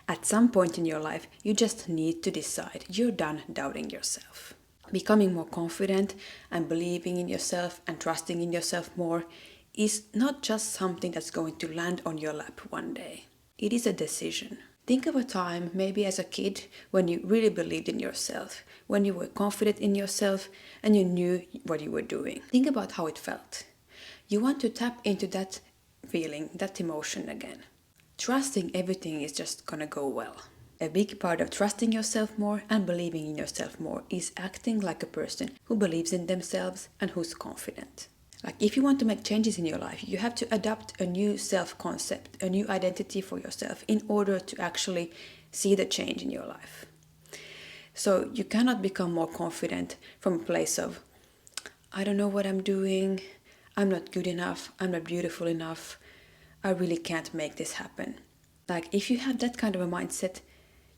At some point in your life, you just need to decide you're done doubting yourself. Becoming more confident and believing in yourself and trusting in yourself more is not just something that's going to land on your lap one day. It is a decision. Think of a time, maybe as a kid, when you really believed in yourself, when you were confident in yourself and you knew what you were doing. Think about how it felt. You want to tap into that feeling, that emotion again. Trusting everything is just gonna go well. A big part of trusting yourself more and believing in yourself more is acting like a person who believes in themselves and who's confident. Like if you want to make changes in your life, you have to adopt a new self-concept, a new identity for yourself in order to actually see the change in your life. So you cannot become more confident from a place of, I don't know what I'm doing, I'm not good enough, I'm not beautiful enough, I really can't make this happen. Like if you have that kind of a mindset,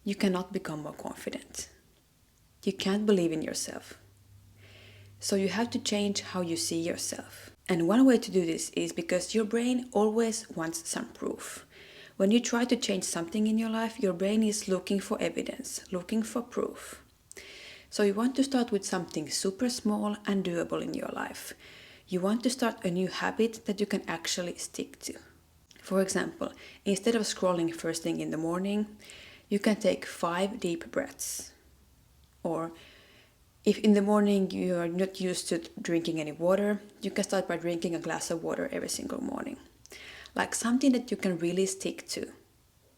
you cannot become more confident. You can't believe in yourself. So you have to change how you see yourself. And one way to do this is because your brain always wants some proof. When you try to change something in your life, your brain is looking for evidence, looking for proof. So you want to start with something super small and doable in your life. You want to start a new habit that you can actually stick to. For example, instead of scrolling first thing in the morning, you can take 5 deep breaths. Or if in the morning you are not used to drinking any water, you can start by drinking a glass of water every single morning. Like something that you can really stick to.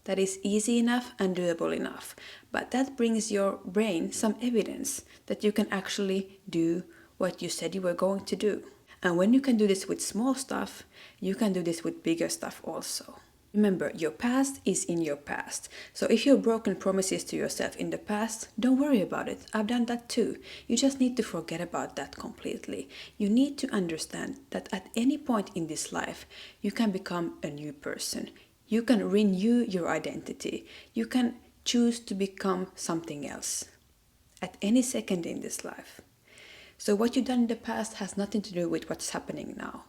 That is easy enough and doable enough. But that brings your brain some evidence that you can actually do what you said you were going to do. And when you can do this with small stuff, you can do this with bigger stuff also. Remember, your past is in your past. So if you've broken promises to yourself in the past, don't worry about it. I've done that too. You just need to forget about that completely. You need to understand that at any point in this life, you can become a new person. You can renew your identity. You can choose to become something else at any second in this life. So what you've done in the past has nothing to do with what's happening now,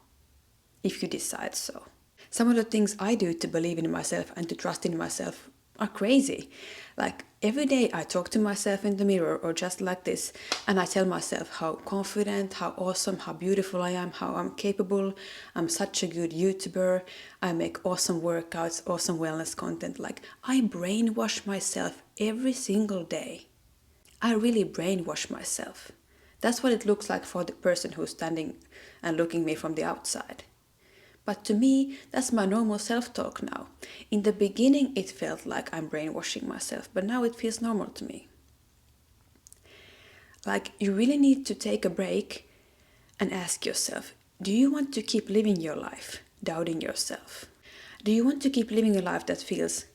if you decide so. Some of the things I do to believe in myself and to trust in myself are crazy. Like every day I talk to myself in the mirror or just like this, and I tell myself how confident, how awesome, how beautiful I am, how I'm capable, I'm such a good YouTuber, I make awesome workouts, awesome wellness content. Like I brainwash myself every single day. I really brainwash myself. That's what it looks like for the person who's standing and looking at me from the outside. But to me, that's my normal self-talk now. In the beginning, it felt like I'm brainwashing myself, but now it feels normal to me. Like, you really need to take a break and ask yourself, do you want to keep living your life, doubting yourself? Do you want to keep living a life that feels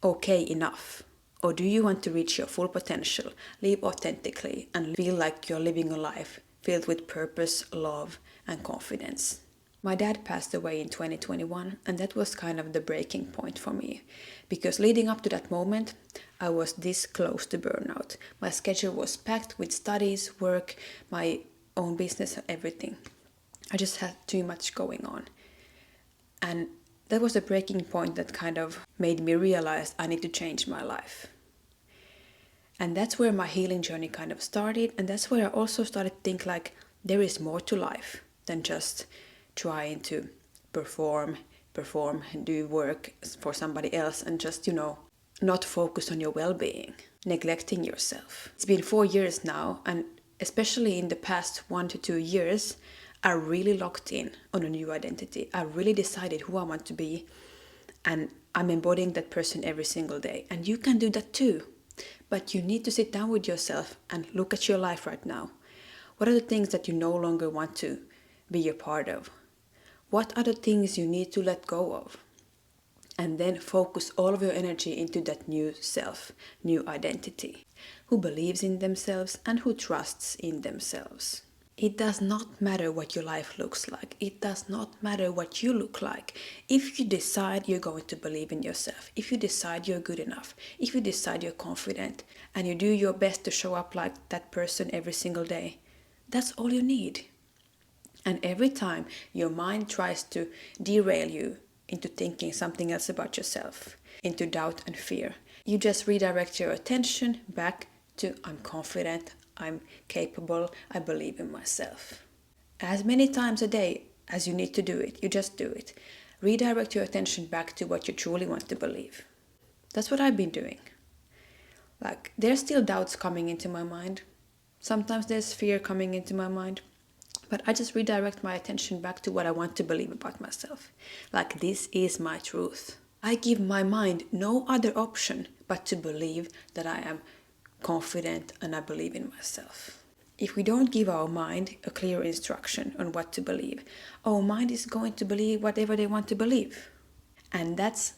okay enough? Or do you want to reach your full potential, live authentically, and feel like you're living a life filled with purpose, love, and confidence? My dad passed away in 2021, and that was kind of the breaking point for me. Because leading up to that moment, I was this close to burnout. My schedule was packed with studies, work, my own business, everything. I just had too much going on. And that was a breaking point that kind of made me realize I need to change my life. And that's where my healing journey kind of started, and that's where I also started to think like there is more to life than just trying to perform and do work for somebody else and just, not focus on your well-being, neglecting yourself. It's been 4 years now, and especially in the past 1 to 2 years, I really locked in on a new identity. I really decided who I want to be, and I'm embodying that person every single day. And you can do that too. But you need to sit down with yourself and look at your life right now. What are the things that you no longer want to be a part of? What are the things you need to let go of? And then focus all of your energy into that new self, new identity, who believes in themselves and who trusts in themselves. It does not matter what your life looks like. It does not matter what you look like. If you decide you're going to believe in yourself, if you decide you're good enough, if you decide you're confident, and you do your best to show up like that person every single day, that's all you need. And every time your mind tries to derail you into thinking something else about yourself, into doubt and fear. You just redirect your attention back to I'm confident, I'm capable, I believe in myself. As many times a day as you need to do it, you just do it. Redirect your attention back to what you truly want to believe. That's what I've been doing. Like, there's still doubts coming into my mind. Sometimes there's fear coming into my mind. But I just redirect my attention back to what I want to believe about myself. Like, this is my truth. I give my mind no other option but to believe that I am confident and I believe in myself. If we don't give our mind a clear instruction on what to believe, our mind is going to believe whatever they want to believe. And that's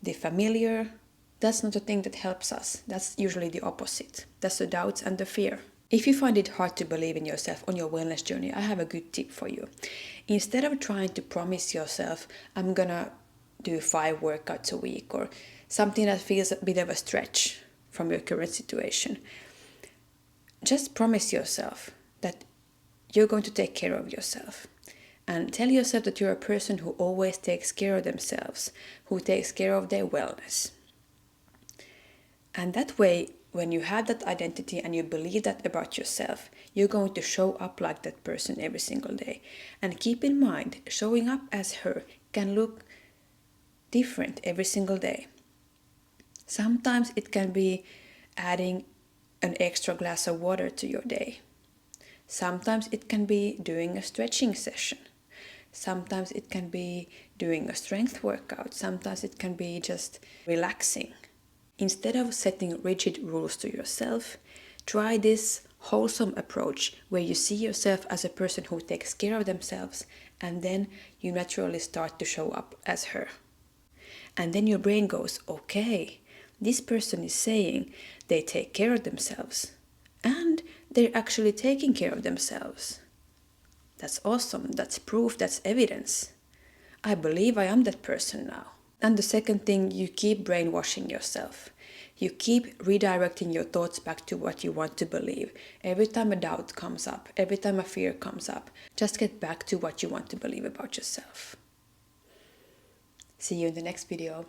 the familiar. That's not a thing that helps us. That's usually the opposite. That's the doubts and the fear. If you find it hard to believe in yourself on your wellness journey, I have a good tip for you. Instead of trying to promise yourself, I'm gonna do 5 workouts a week or something that feels a bit of a stretch from your current situation, just promise yourself that you're going to take care of yourself. And tell yourself that you're a person who always takes care of themselves, who takes care of their wellness. And that way, when you have that identity and you believe that about yourself, you're going to show up like that person every single day. And keep in mind, showing up as her can look different every single day. Sometimes it can be adding an extra glass of water to your day. Sometimes it can be doing a stretching session. Sometimes it can be doing a strength workout. Sometimes it can be just relaxing. Instead of setting rigid rules to yourself, try this wholesome approach where you see yourself as a person who takes care of themselves, and then you naturally start to show up as her. And then your brain goes, okay, this person is saying they take care of themselves, and they're actually taking care of themselves. That's awesome. That's proof. That's evidence. I believe I am that person now. And the second thing, you keep brainwashing yourself. You keep redirecting your thoughts back to what you want to believe. Every time a doubt comes up, every time a fear comes up, just get back to what you want to believe about yourself. See you in the next video.